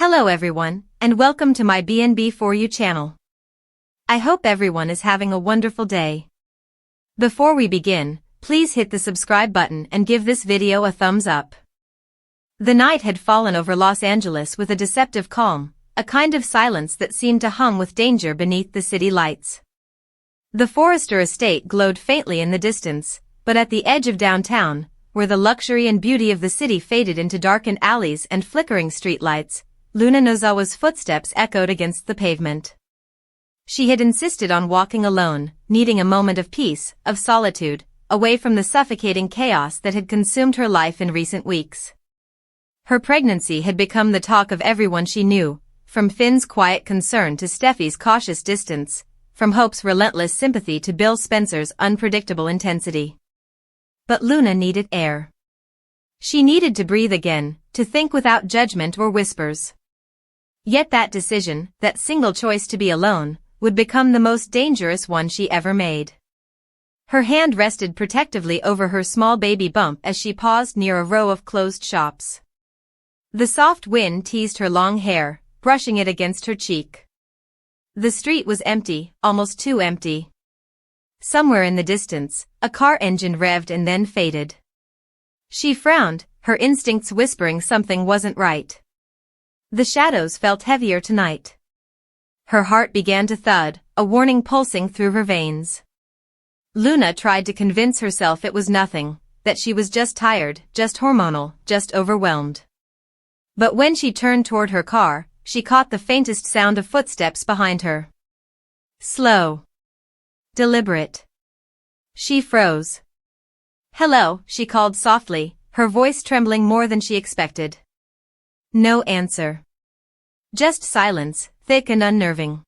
Hello everyone, and welcome to my BNB For You channel. I hope everyone is having a wonderful day. Before we begin, please hit the subscribe button and give this video a thumbs up. The night had fallen over Los Angeles with a deceptive calm, a kind of silence that seemed to hum with danger beneath the city lights. The Forrester estate glowed faintly in the distance, but at the edge of downtown, where the luxury and beauty of the city faded into darkened alleys and flickering streetlights, Luna Nozawa's footsteps echoed against the pavement. She had insisted on walking alone, needing a moment of peace, of solitude, away from the suffocating chaos that had consumed her life in recent weeks. Her pregnancy had become the talk of everyone she knew, from Finn's quiet concern to Steffi's cautious distance, from Hope's relentless sympathy to Bill Spencer's unpredictable intensity. But Luna needed air. She needed to breathe again, to think without judgment or whispers. Yet that decision, that single choice to be alone, would become the most dangerous one she ever made. Her hand rested protectively over her small baby bump as she paused near a row of closed shops. The soft wind teased her long hair, brushing it against her cheek. The street was empty, almost too empty. Somewhere in the distance, a car engine revved and then faded. She frowned, her instincts whispering something wasn't right. The shadows felt heavier tonight. Her heart began to thud, a warning pulsing through her veins. Luna tried to convince herself it was nothing, that she was just tired, just hormonal, just overwhelmed. But when she turned toward her car, she caught the faintest sound of footsteps behind her. Slow. Deliberate. She froze. "Hello," she called softly, her voice trembling more than she expected. No answer. Just silence, thick and unnerving.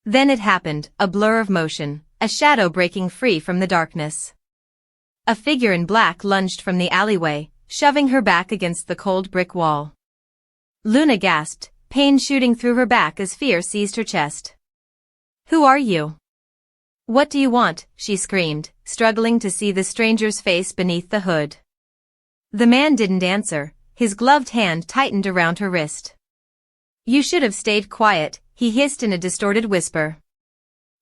Then it happened, a blur of motion, a shadow breaking free from the darkness. A figure in black lunged from the alleyway, shoving her back against the cold brick wall. Luna gasped, pain shooting through her back as fear seized her chest. "Who are you? What do you want?" she screamed, struggling to see the stranger's face beneath the hood. The man didn't answer, his gloved hand tightened around her wrist. "You should have stayed quiet," he hissed in a distorted whisper.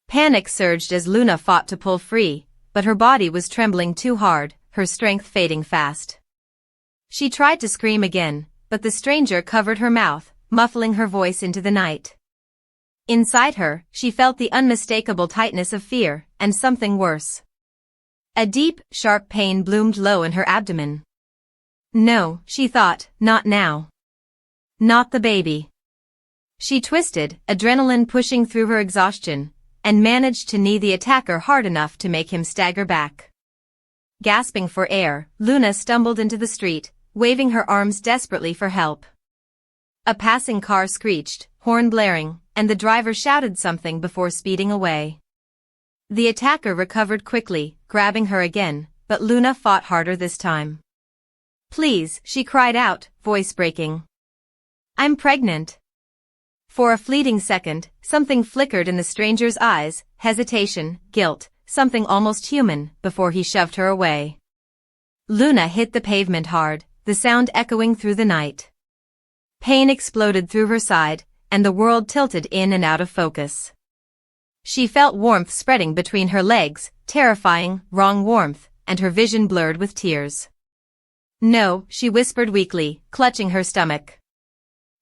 Panic surged as Luna fought to pull free, but her body was trembling too hard, her strength fading fast. She tried to scream again, but the stranger covered her mouth, muffling her voice into the night. Inside her, she felt the unmistakable tightness of fear, and something worse. A deep, sharp pain bloomed low in her abdomen. No, she thought, not now. Not the baby. She twisted, adrenaline pushing through her exhaustion, and managed to knee the attacker hard enough to make him stagger back. Gasping for air, Luna stumbled into the street, waving her arms desperately for help. A passing car screeched, horn blaring, and the driver shouted something before speeding away. The attacker recovered quickly, grabbing her again, but Luna fought harder this time. "Please," she cried out, voice breaking. "I'm pregnant." For a fleeting second, something flickered in the stranger's eyes, hesitation, guilt, something almost human, before he shoved her away. Luna hit the pavement hard, the sound echoing through the night. Pain exploded through her side, and the world tilted in and out of focus. She felt warmth spreading between her legs, terrifying, wrong warmth, and her vision blurred with tears. "No," she whispered weakly, clutching her stomach.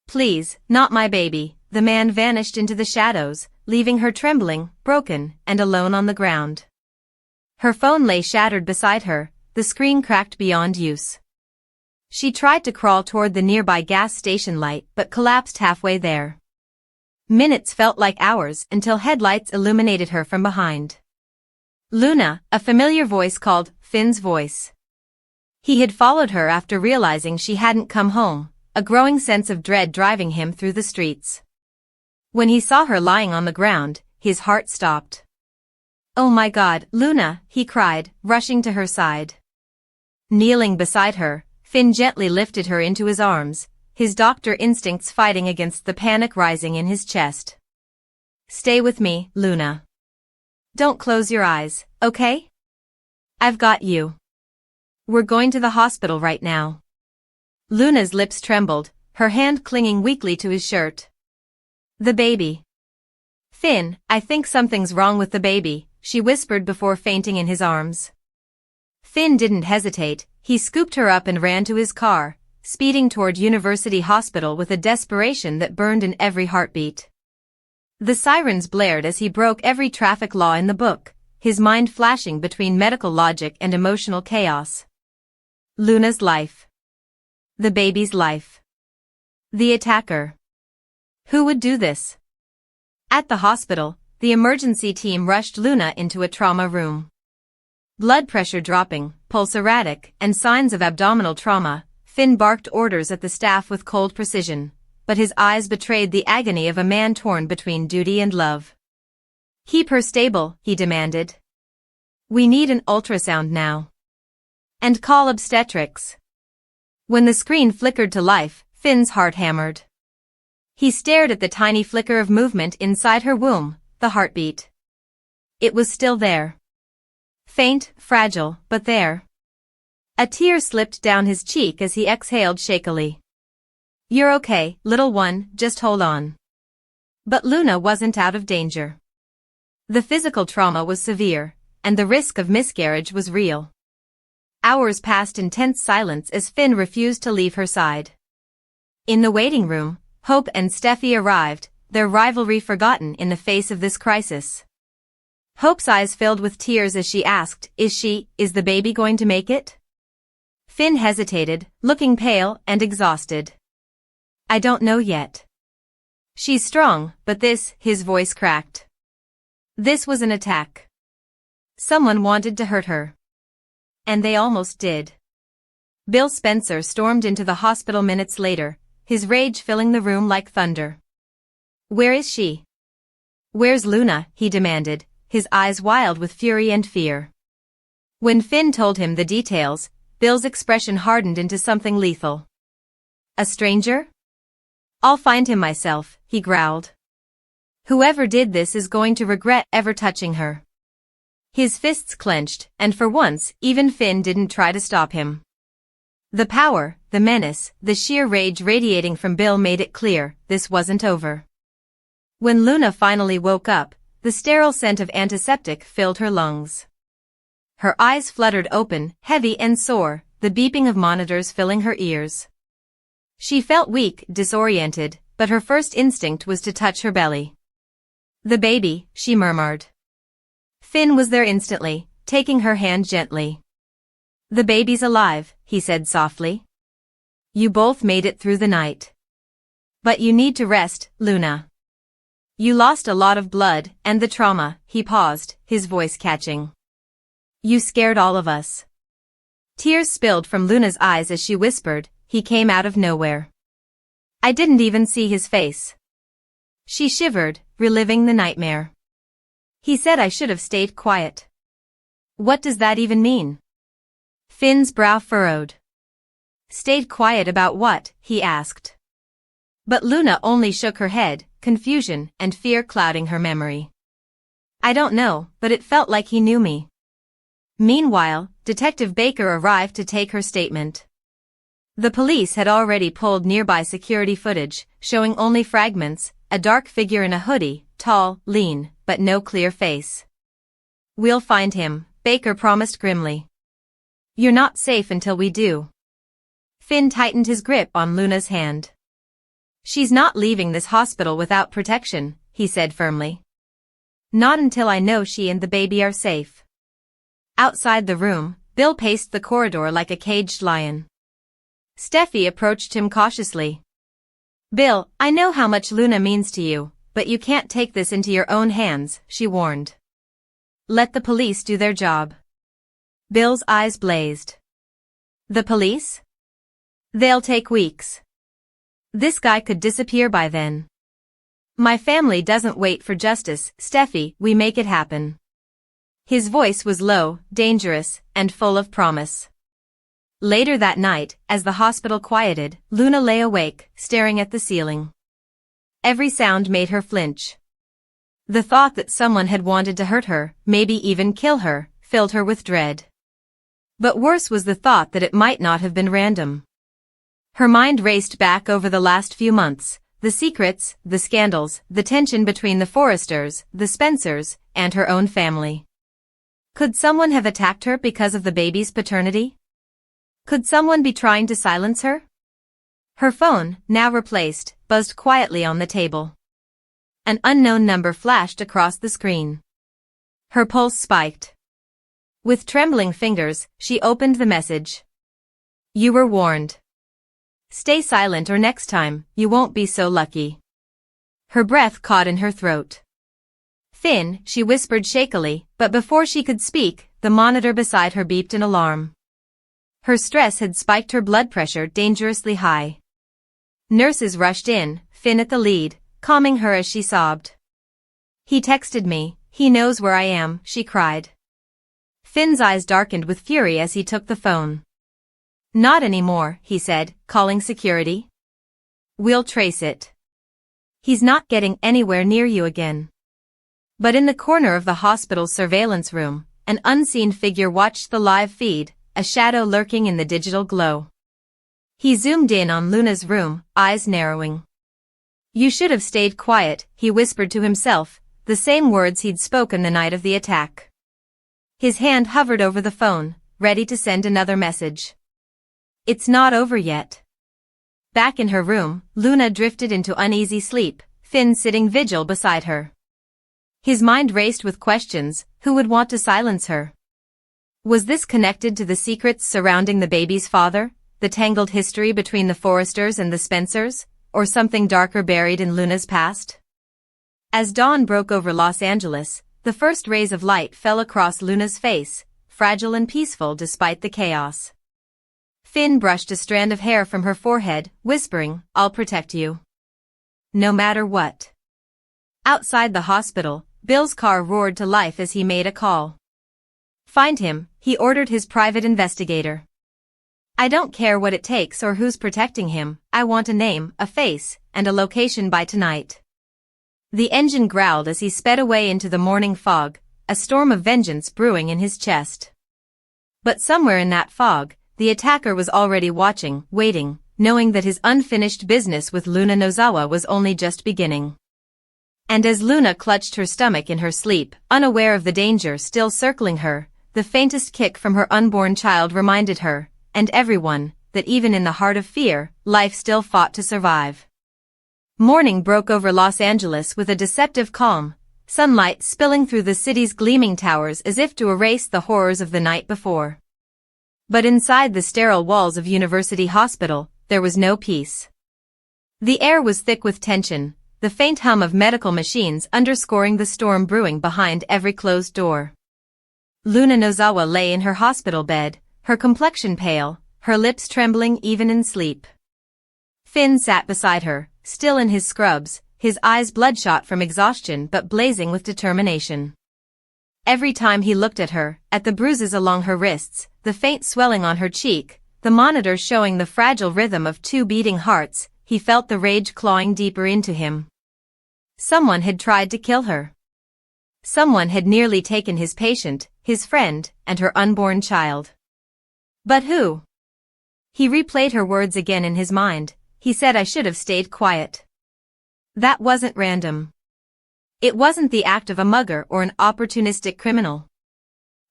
"Please, not my baby." The man vanished into the shadows, leaving her trembling, broken, and alone on the ground. Her phone lay shattered beside her, the screen cracked beyond use. She tried to crawl toward the nearby gas station light but collapsed halfway there. Minutes felt like hours until headlights illuminated her from behind. "Luna," a familiar voice called, Finn's voice. He had followed her after realizing she hadn't come home, a growing sense of dread driving him through the streets. When he saw her lying on the ground, his heart stopped. "Oh my God, Luna," he cried, rushing to her side. Kneeling beside her, Finn gently lifted her into his arms, his doctor instincts fighting against the panic rising in his chest. "Stay with me, Luna. Don't close your eyes, okay? I've got you. We're going to the hospital right now." Luna's lips trembled, her hand clinging weakly to his shirt. The baby. Finn, I think something's wrong with the baby, she whispered before fainting in his arms. Finn didn't hesitate, he scooped her up and ran to his car, speeding toward University Hospital with a desperation that burned in every heartbeat. The sirens blared as he broke every traffic law in the book, his mind flashing between medical logic and emotional chaos. Luna's life. The baby's life. The attacker. Who would do this? At the hospital, the emergency team rushed Luna into a trauma room. Blood pressure dropping, pulse erratic, and signs of abdominal trauma, Finn barked orders at the staff with cold precision, but his eyes betrayed the agony of a man torn between duty and love. Keep her stable, he demanded. We need an ultrasound now. And call obstetrics. When the screen flickered to life, Finn's heart hammered. He stared at the tiny flicker of movement inside her womb, the heartbeat. It was still there. Faint, fragile, but there. A tear slipped down his cheek as he exhaled shakily. You're okay, little one, just hold on. But Luna wasn't out of danger. The physical trauma was severe, and the risk of miscarriage was real. Hours passed in tense silence as Finn refused to leave her side. In the waiting room, Hope and Steffi arrived, their rivalry forgotten in the face of this crisis. Hope's eyes filled with tears as she asked, is the baby going to make it? Finn hesitated, looking pale and exhausted. I don't know yet. She's strong, but his voice cracked. This was an attack. Someone wanted to hurt her. And they almost did. Bill Spencer stormed into the hospital minutes later, his rage filling the room like thunder. Where is she? Where's Luna? He demanded, his eyes wild with fury and fear. When Finn told him the details, Bill's expression hardened into something lethal. A stranger? I'll find him myself, he growled. Whoever did this is going to regret ever touching her. His fists clenched, and for once, even Finn didn't try to stop him. The power, the menace, the sheer rage radiating from Bill made it clear, this wasn't over. When Luna finally woke up, the sterile scent of antiseptic filled her lungs. Her eyes fluttered open, heavy and sore, the beeping of monitors filling her ears. She felt weak, disoriented, but her first instinct was to touch her belly. The baby, she murmured. Finn was there instantly, taking her hand gently. The baby's alive, he said softly. You both made it through the night. But you need to rest, Luna. You lost a lot of blood, and the trauma, he paused, his voice catching. You scared all of us. Tears spilled from Luna's eyes as she whispered, he came out of nowhere. I didn't even see his face. She shivered, reliving the nightmare. He said I should have stayed quiet. What does that even mean? Finn's brow furrowed. Stayed quiet about what? He asked. But Luna only shook her head, confusion and fear clouding her memory. I don't know, but it felt like he knew me. Meanwhile, Detective Baker arrived to take her statement. The police had already pulled nearby security footage, showing only fragments, a dark figure in a hoodie, tall, lean, but no clear face. We'll find him, Baker promised grimly. You're not safe until we do. Finn tightened his grip on Luna's hand. She's not leaving this hospital without protection, he said firmly. Not until I know she and the baby are safe. Outside the room, Bill paced the corridor like a caged lion. Steffi approached him cautiously. Bill, I know how much Luna means to you, but you can't take this into your own hands, she warned. Let the police do their job. Bill's eyes blazed. The police? They'll take weeks. This guy could disappear by then. My family doesn't wait for justice, Steffi, we make it happen. His voice was low, dangerous, and full of promise. Later that night, as the hospital quieted, Luna lay awake, staring at the ceiling. Every sound made her flinch. The thought that someone had wanted to hurt her, maybe even kill her, filled her with dread. But worse was the thought that it might not have been random. Her mind raced back over the last few months, the secrets, the scandals, the tension between the Forresters, the Spencers, and her own family. Could someone have attacked her because of the baby's paternity? Could someone be trying to silence her? Her phone, now replaced, buzzed quietly on the table. An unknown number flashed across the screen. Her pulse spiked. With trembling fingers, she opened the message. You were warned. Stay silent or next time, you won't be so lucky. Her breath caught in her throat. Finn, she whispered shakily, but before she could speak, the monitor beside her beeped an alarm. Her stress had spiked her blood pressure dangerously high. Nurses rushed in, Finn at the lead, calming her as she sobbed. He texted me, he knows where I am, she cried. Finn's eyes darkened with fury as he took the phone. Not anymore, he said, calling security. We'll trace it. He's not getting anywhere near you again. But in the corner of the hospital's surveillance room, an unseen figure watched the live feed, a shadow lurking in the digital glow. He zoomed in on Luna's room, eyes narrowing. You should have stayed quiet, he whispered to himself, the same words he'd spoken the night of the attack. His hand hovered over the phone, ready to send another message. It's not over yet. Back in her room, Luna drifted into uneasy sleep, Finn sitting vigil beside her. His mind raced with questions, who would want to silence her? Was this connected to the secrets surrounding the baby's father? The tangled history between the Forresters and the Spencers, or something darker buried in Luna's past? As dawn broke over Los Angeles, the first rays of light fell across Luna's face, fragile and peaceful despite the chaos. Finn brushed a strand of hair from her forehead, whispering, I'll protect you. No matter what. Outside the hospital, Bill's car roared to life as he made a call. Find him, he ordered his private investigator. I don't care what it takes or who's protecting him, I want a name, a face, and a location by tonight. The engine growled as he sped away into the morning fog, a storm of vengeance brewing in his chest. But somewhere in that fog, the attacker was already watching, waiting, knowing that his unfinished business with Luna Nozawa was only just beginning. And as Luna clutched her stomach in her sleep, unaware of the danger still circling her, the faintest kick from her unborn child reminded her, and everyone, that even in the heart of fear, life still fought to survive. Morning broke over Los Angeles with a deceptive calm, sunlight spilling through the city's gleaming towers as if to erase the horrors of the night before. But inside the sterile walls of University Hospital, there was no peace. The air was thick with tension, the faint hum of medical machines underscoring the storm brewing behind every closed door. Luna Nozawa lay in her hospital bed, her complexion pale, her lips trembling even in sleep. Finn sat beside her, still in his scrubs, his eyes bloodshot from exhaustion but blazing with determination. Every time he looked at her, at the bruises along her wrists, the faint swelling on her cheek, the monitor showing the fragile rhythm of two beating hearts, he felt the rage clawing deeper into him. Someone had tried to kill her. Someone had nearly taken his patient, his friend, and her unborn child. But who? He replayed her words again in his mind. He said I should have stayed quiet. That wasn't random. It wasn't the act of a mugger or an opportunistic criminal.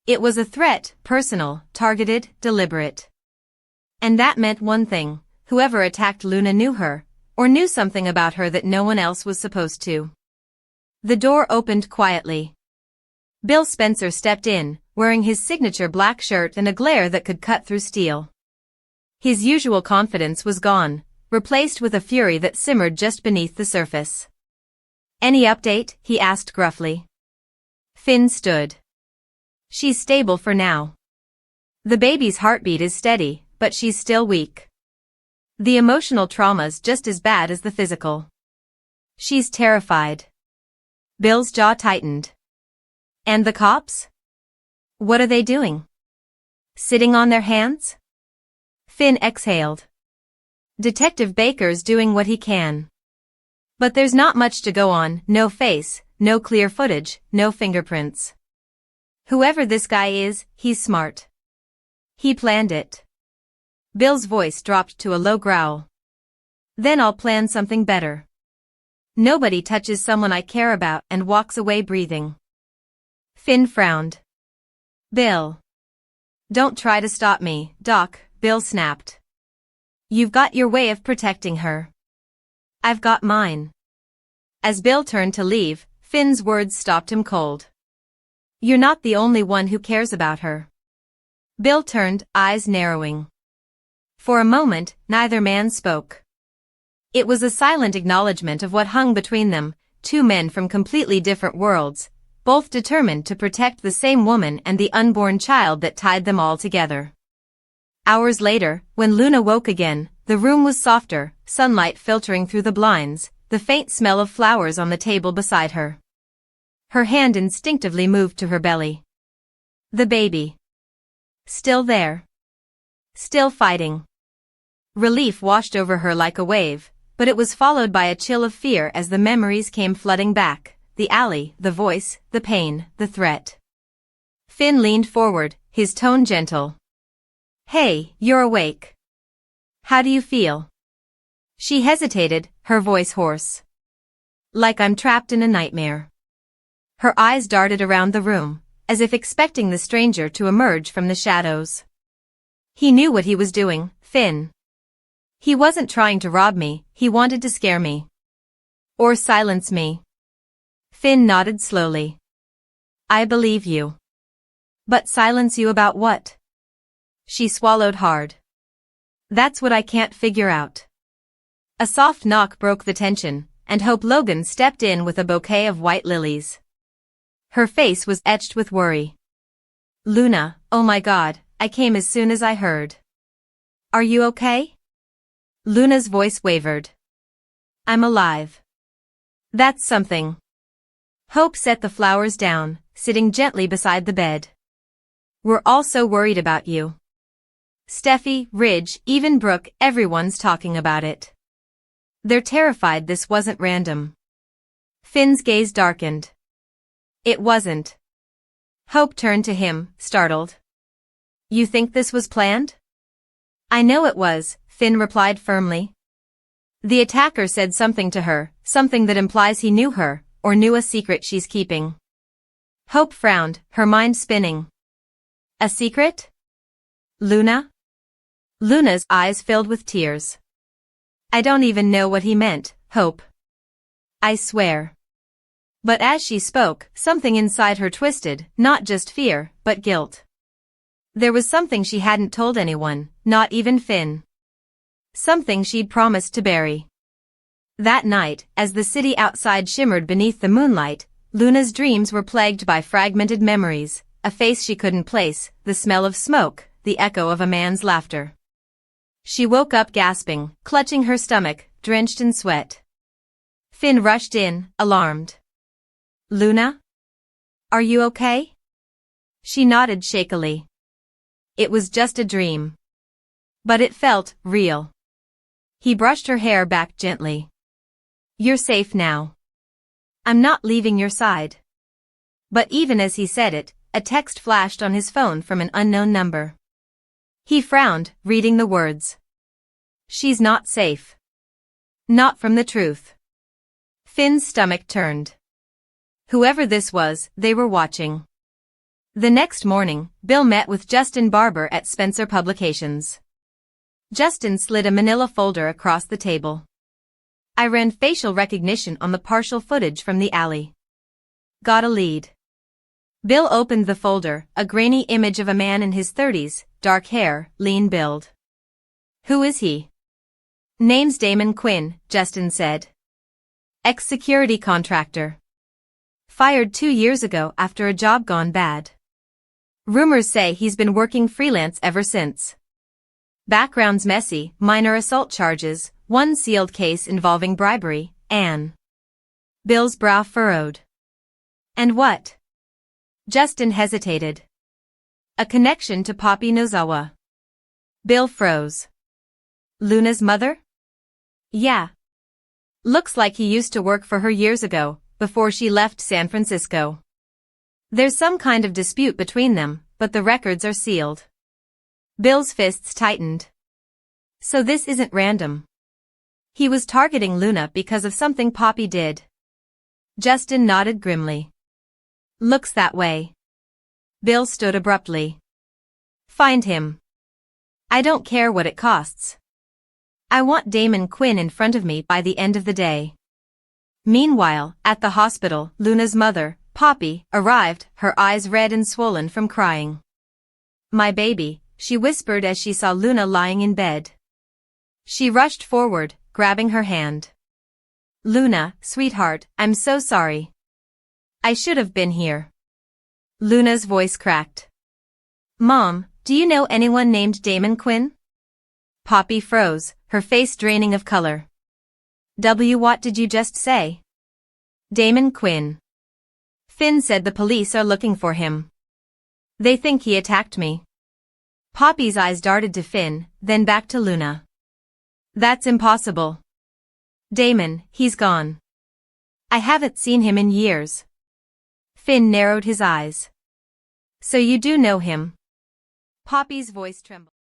It was a threat, personal, targeted, deliberate. And that meant one thing, whoever attacked Luna knew her, or knew something about her that no one else was supposed to. The door opened quietly. Bill Spencer stepped in, wearing his signature black shirt and a glare that could cut through steel. His usual confidence was gone, replaced with a fury that simmered just beneath the surface. Any update? He asked gruffly. Finn stood. She's stable for now. The baby's heartbeat is steady, but she's still weak. The emotional trauma's just as bad as the physical. She's terrified. Bill's jaw tightened. And the cops? What are they doing? Sitting on their hands? Finn exhaled. Detective Baker's doing what he can. But there's not much to go on, no face, no clear footage, no fingerprints. Whoever this guy is, he's smart. He planned it. Bill's voice dropped to a low growl. Then I'll plan something better. Nobody touches someone I care about and walks away breathing. Finn frowned. Bill. Don't try to stop me, Doc, Bill snapped. You've got your way of protecting her. I've got mine. As Bill turned to leave, Finn's words stopped him cold. You're not the only one who cares about her. Bill turned, eyes narrowing. For a moment, neither man spoke. It was a silent acknowledgement of what hung between them, two men from completely different worlds, both determined to protect the same woman and the unborn child that tied them all together. Hours later, when Luna woke again, the room was softer, sunlight filtering through the blinds, the faint smell of flowers on the table beside her. Her hand instinctively moved to her belly. The baby. Still there. Still fighting. Relief washed over her like a wave, but it was followed by a chill of fear as the memories came flooding back, the alley, the voice, the pain, the threat. Finn leaned forward, his tone gentle. Hey, you're awake. How do you feel? She hesitated, her voice hoarse. Like I'm trapped in a nightmare. Her eyes darted around the room, as if expecting the stranger to emerge from the shadows. He knew what he was doing, Finn. He wasn't trying to rob me, he wanted to scare me. Or silence me. Finn nodded slowly. I believe you. But silence you about what? She swallowed hard. That's what I can't figure out. A soft knock broke the tension, and Hope Logan stepped in with a bouquet of white lilies. Her face was etched with worry. Luna, oh my God, I came as soon as I heard. Are you okay? Luna's voice wavered. I'm alive. That's something. Hope set the flowers down, sitting gently beside the bed. We're all so worried about you. Steffi, Ridge, even Brooke, everyone's talking about it. They're terrified this wasn't random. Finn's gaze darkened. It wasn't. Hope turned to him, startled. You think this was planned? I know it was, Finn replied firmly. The attacker said something to her, something that implies he knew her, or knew a secret she's keeping. Hope frowned, her mind spinning. A secret? Luna? Luna's eyes filled with tears. I don't even know what he meant, Hope. I swear. But as she spoke, something inside her twisted, not just fear, but guilt. There was something she hadn't told anyone, not even Finn. Something she'd promised to bury. That night, as the city outside shimmered beneath the moonlight, Luna's dreams were plagued by fragmented memories, a face she couldn't place, the smell of smoke, the echo of a man's laughter. She woke up gasping, clutching her stomach, drenched in sweat. Finn rushed in, alarmed. Luna? Are you okay? She nodded shakily. It was just a dream. But it felt real. He brushed her hair back gently. You're safe now. I'm not leaving your side. But even as he said it, a text flashed on his phone from an unknown number. He frowned, reading the words. She's not safe. Not from the truth. Finn's stomach turned. Whoever this was, they were watching. The next morning, Bill met with Justin Barber at Spencer Publications. Justin slid a manila folder across the table. I ran facial recognition on the partial footage from the alley. Got a lead. Bill opened the folder, a grainy image of a man in his 30s, dark hair, lean build. Who is he? Name's Damon Quinn, Justin said. Ex-security contractor. Fired 2 years ago after a job gone bad. Rumors say he's been working freelance ever since. Background's messy, minor assault charges, one sealed case involving bribery, Anne. Bill's brow furrowed. And what? Justin hesitated. A connection to Poppy Nozawa. Bill froze. Luna's mother? Yeah. Looks like he used to work for her years ago, before she left San Francisco. There's some kind of dispute between them, but the records are sealed. Bill's fists tightened. So this isn't random. He was targeting Luna because of something Poppy did. Justin nodded grimly. Looks that way. Bill stood abruptly. Find him. I don't care what it costs. I want Damon Quinn in front of me by the end of the day. Meanwhile, at the hospital, Luna's mother, Poppy, arrived, her eyes red and swollen from crying. My baby, she whispered as she saw Luna lying in bed. She rushed forward, grabbing her hand. Luna, sweetheart, I'm so sorry. I should have been here. Luna's voice cracked. Mom, do you know anyone named Damon Quinn? Poppy froze, her face draining of color. What did you just say? Damon Quinn. Finn said the police are looking for him. They think he attacked me. Poppy's eyes darted to Finn, then back to Luna. That's impossible. Damon, he's gone. I haven't seen him in years. Finn narrowed his eyes. So you do know him? Poppy's voice trembled.